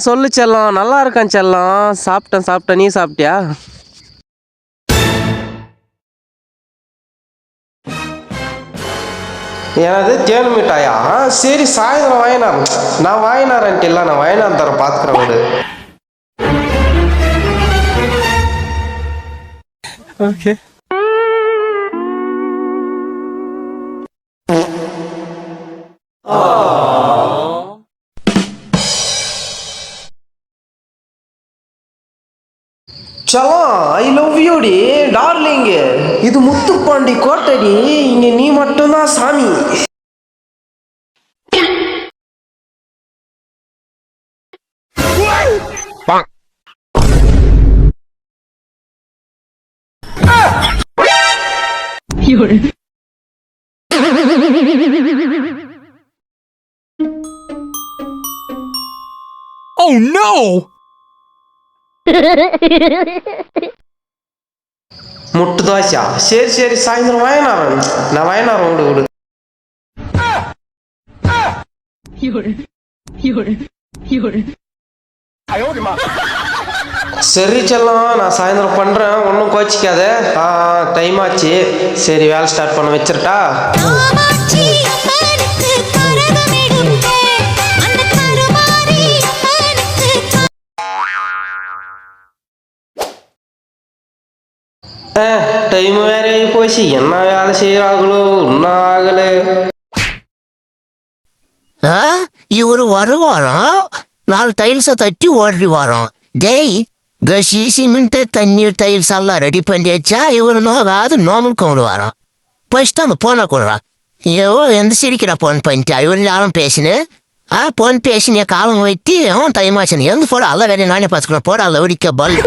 சொல்லு செல்லம். நல்லா இருக்கான் செல்லம். சாப்பிட்டேன். நீ சாப்பிட்டியா? எனது தேனு மிட்டாயா? சரி, சாயந்தரம் வாங்கினார். நான் வாங்கினாரன்ட்டு இல்லை, நான் வாங்கினார் தர பார்த்துக்கிறேன் வீடு. ஓகே. சலம், ஐ லவ் யூடி டார்லிங். இது முத்துப்பாண்டி கோட்டடி. இங்க நீ மட்டும்தான் சாமி. Oh no! முட்டு தோசையா? சரி, சாயந்தரம் வாங்கினார். நான் வாங்கினார் விடு. சரி செல்லம், நான் சாயந்தரம் பண்றேன், ஒன்றும் கோச்சிக்காத. டைம் ஆச்சு. சரி, வேலை ஸ்டார்ட் பண்ண வச்சிருட்டா? டைம் வேற போச்சு. என்ன வேலை செய்யறாங்களோ இன்னும் ஆகல. இவரு வருவாராம், 4 டைல்ஸை தட்டி ஓடி வரோம். டேய், கசி சிமெண்ட் தண்ணீர் டைல்ஸ் எல்லாம் ரெடி பண்ணி வச்சா இவரு நோகாது நோமல் கொண்டு வரோம். ஃபர்ஸ்ட் அந்த போனை கொடுறான். எந்த சிரிக்கிறா போன் பண்ணிட்டு இவரு யாரும் பேசினேன். போன் பேசின காலம் வைத்து அவன் டைம் ஆச்சு. எந்த போட அல்ல வேற நானே பார்த்துக்கிறேன். போட அல்ல ஒடிக்க பல்